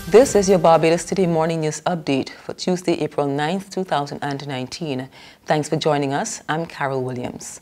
This is your Barbados Today Morning News Update for Tuesday, April 9th, 2019. Thanks for joining us. I'm Carol Williams.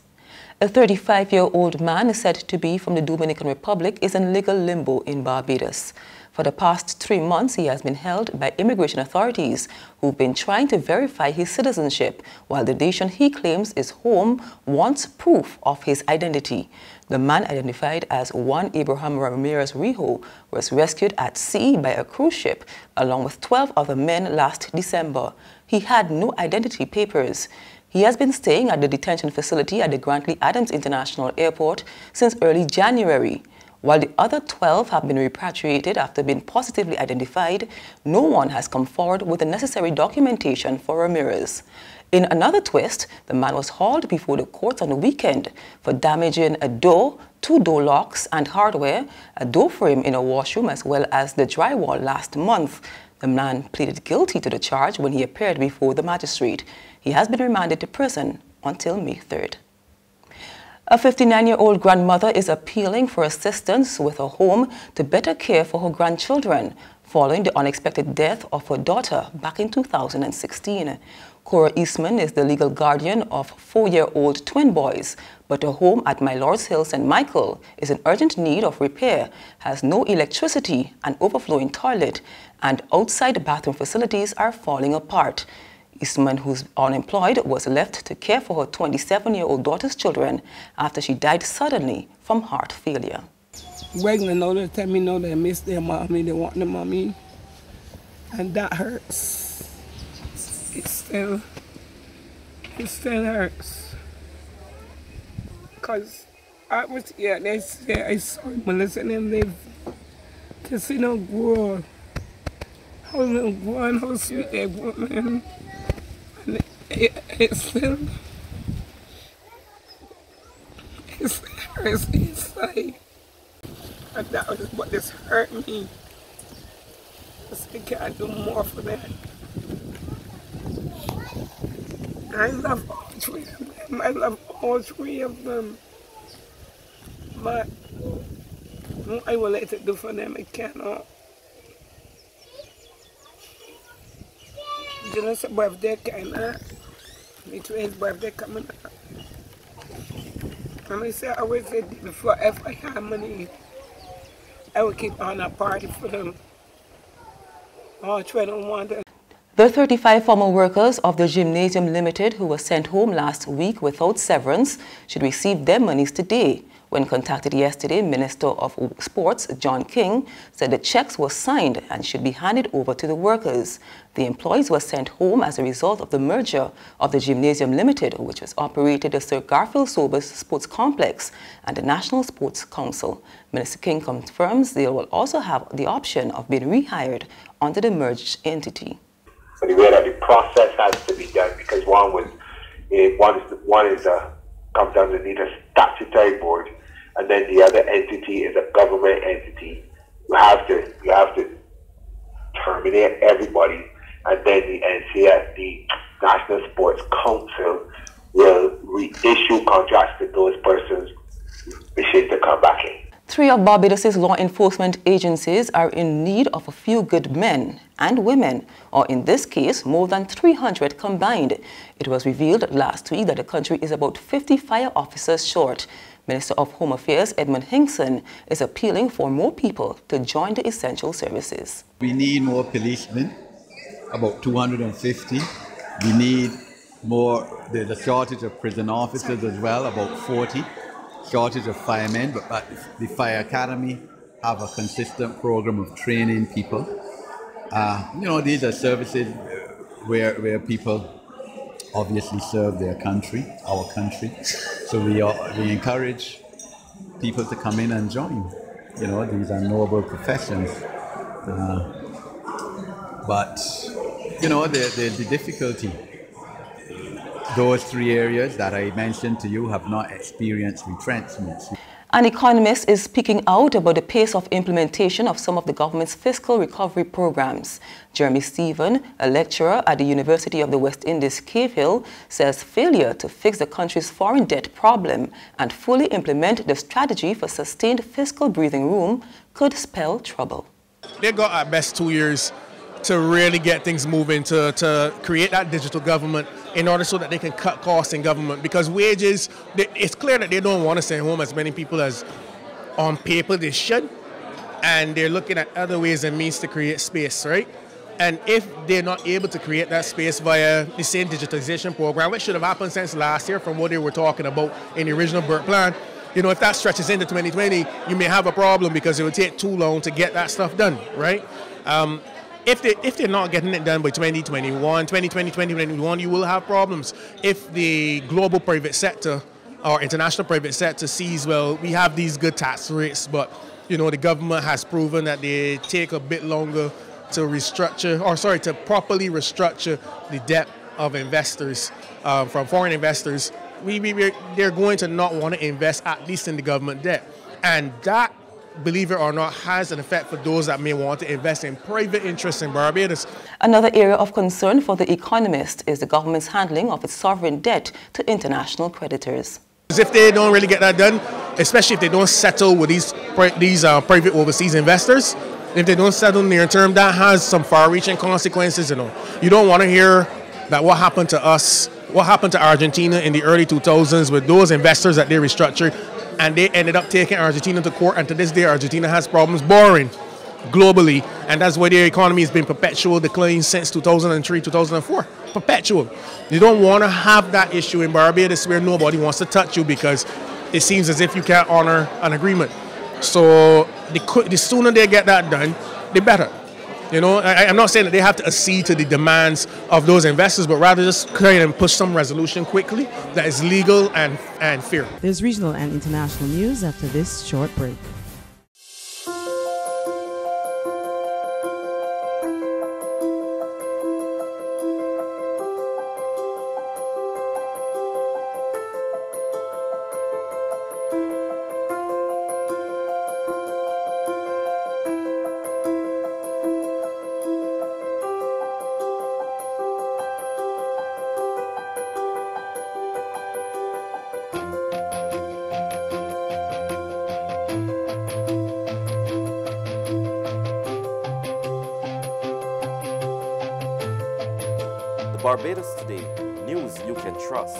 A 35-year-old man said to be from the Dominican Republic is in legal limbo in Barbados. For the past 3 months, he has been held by immigration authorities who've been trying to verify his citizenship, while the nation he claims is home wants proof of his identity. The man, identified as Juan Abraham Ramirez Rijo, was rescued at sea by a cruise ship along with 12 other men last December. He had no identity papers. He has been staying at the detention facility at the Grantley Adams International Airport since early January. While the other 12 have been repatriated after being positively identified, no one has come forward with the necessary documentation for Ramirez. In another twist, the man was hauled before the courts on the weekend for damaging a door, 2 door locks and hardware, a door frame in a washroom, as well as the drywall last month. The man pleaded guilty to the charge when he appeared before the magistrate. He has been remanded to prison until May 3rd. A 59-year-old grandmother is appealing for assistance with a home to better care for her grandchildren following the unexpected death of her daughter back in 2016. Cora Eastman is the legal guardian of 4-year-old twin boys, but her home at My Lord's Hill, St. Michael, is in urgent need of repair, has no electricity, an overflowing toilet, and outside bathroom facilities are falling apart. Eastman, who's unemployed, was left to care for her 27-year-old daughter's children after she died suddenly from heart failure. Regular know they tell me no, they miss their mommy, they want their mommy, and that hurts. It still hurts. Cause I was here, they say I saw Melissa and them live to see them grow. How little grow and how sweet they grow, man. And it still hurts inside. And that was what just hurt me. Because I can't do more for that. I love all 3 of them. I love all 3 of them. But what I will let it do for them, I cannot. Just a birthday kind of. Between his birthday coming up. And I say, I always said before, if I had money, I would keep on a party for them. All 3 don't want to. The 35 former workers of the Gymnasium Limited who were sent home last week without severance should receive their monies today. When contacted yesterday, Minister of Sports John King said the checks were signed and should be handed over to the workers. The employees were sent home as a result of the merger of the Gymnasium Limited, which was operated as Sir Garfield Sobers Sports Complex, and the National Sports Council. Minister King confirms they will also have the option of being rehired under the merged entity. So the way that the process has to be done, because one comes underneath a statutory board, and then the other entity is a government entity. You have to terminate everybody, and then the NCS, the National Sports Council, will reissue contracts to those persons wishing to come back in. 3 of Barbados's law enforcement agencies are in need of a few good men and women, or in this case, more than 300 combined. It was revealed last week that the country is about 50 fire officers short. Minister of Home Affairs Edmund Hinkson is appealing for more people to join the essential services. We need more policemen, about 250. We need more, there's a shortage of prison officers as well, about 40. Shortage of firemen, but the Fire Academy have a consistent program of training people. These are services where people obviously serve their country, our country. So we encourage people to come in and join. These are noble professions. But there's the difficulty. Those 3 areas that I mentioned to you have not experienced retrenchments. An economist is speaking out about the pace of implementation of some of the government's fiscal recovery programs. Jeremy Stephen, a lecturer at the University of the West Indies, Cave Hill, says failure to fix the country's foreign debt problem and fully implement the strategy for sustained fiscal breathing room could spell trouble. They got at best 2 years to really get things moving, to create that digital government in order so that they can cut costs in government. Because wages, it's clear that they don't want to send home as many people as on paper they should. And they're looking at other ways and means to create space, right? And if they're not able to create that space via the same digitization program, which should have happened since last year from what they were talking about in the original Burt plan, you know, if that stretches into 2020, you may have a problem because it would take too long to get that stuff done, right? If they're not getting it done by 2021, 2021, you will have problems. If the global private sector or international private sector sees, well, we have these good tax rates, but, you know, the government has proven that they take a bit longer to restructure, or sorry, to properly restructure the debt of investors, from foreign investors, they're going to not want to invest at least in the government debt. And that, believe it or not, has an effect for those that may want to invest in private interests in Barbados. Another area of concern for The Economist is the government's handling of its sovereign debt to international creditors. If they don't really get that done, especially if they don't settle with these private overseas investors, if they don't settle near term, that has some far-reaching consequences. You know, you don't want to hear that what happened to us, what happened to Argentina in the early 2000s with those investors that they restructured, and they ended up taking Argentina to court, and to this day Argentina has problems borrowing globally, and that's why their economy has been perpetual decline since 2003, 2004. Perpetual. You don't want to have that issue in Barbados where nobody wants to touch you because it seems as if you can't honor an agreement. So the sooner they get that done, the better. You know, I'm not saying that they have to accede to the demands of those investors, but rather just try and push some resolution quickly that is legal and fair. There's regional and international news after this short break. Barbados Today, news you can trust.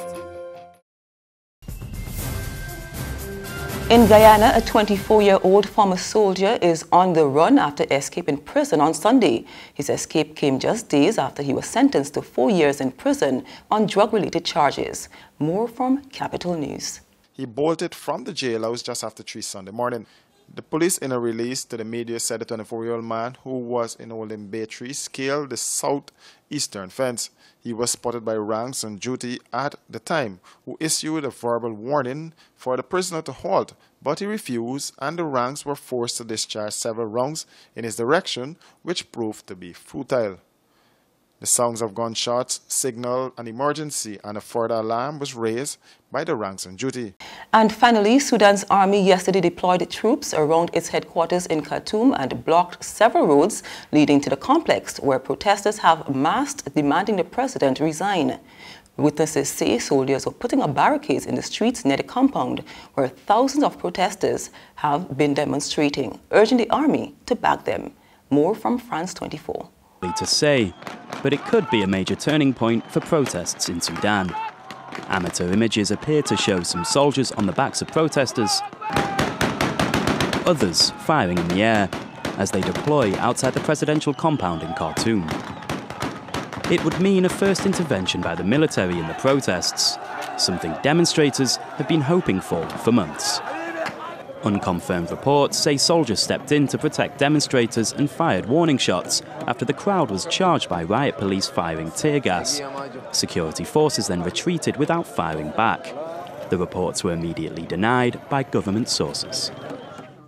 In Guyana, a 24-year-old former soldier is on the run after escaping prison on Sunday. His escape came just days after he was sentenced to 4 years in prison on drug-related charges. More from Capital News. He bolted from the jailhouse just after 3 Sunday morning. The police, in a release to the media, said the 24-year-old man, who was in Olin Bay 3, scaled the southeastern fence. He was spotted by ranks on duty at the time, who issued a verbal warning for the prisoner to halt, but he refused, and the ranks were forced to discharge several rounds in his direction, which proved to be futile. The sounds of gunshots signaled an emergency, and a further alarm was raised by the ranks on duty. And finally, Sudan's army yesterday deployed troops around its headquarters in Khartoum and blocked several roads leading to the complex, where protesters have massed demanding the president resign. Witnesses say soldiers were putting up barricades in the streets near the compound, where thousands of protesters have been demonstrating, urging the army to back them. More from France 24. To say, but it could be a major turning point for protests in Sudan. Amateur images appear to show some soldiers on the backs of protesters, others firing in the air as they deploy outside the presidential compound in Khartoum. It would mean a first intervention by the military in the protests, something demonstrators have been hoping for months. Unconfirmed reports say soldiers stepped in to protect demonstrators and fired warning shots after the crowd was charged by riot police firing tear gas. Security forces then retreated without firing back. The reports were immediately denied by government sources.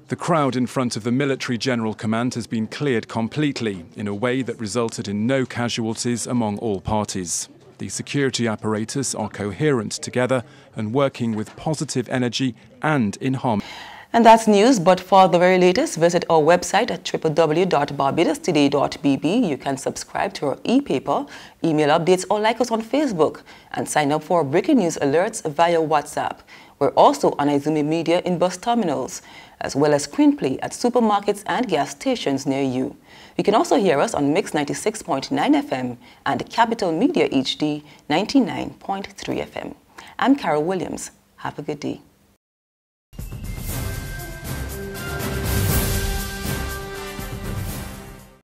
The crowd in front of the Military General Command has been cleared completely in a way that resulted in no casualties among all parties. The security apparatus are coherent together and working with positive energy and in harmony. And that's news, but for the very latest, visit our website at www.barbadostoday.bb. You can subscribe to our e-paper, email updates, or like us on Facebook, and sign up for breaking news alerts via WhatsApp. We're also on Izumi Media in bus terminals. as well as screenplay at supermarkets and gas stations near you. You can also hear us on Mix 96.9 FM and Capital Media HD 99.3 FM. I'm Carol Williams. Have a good day.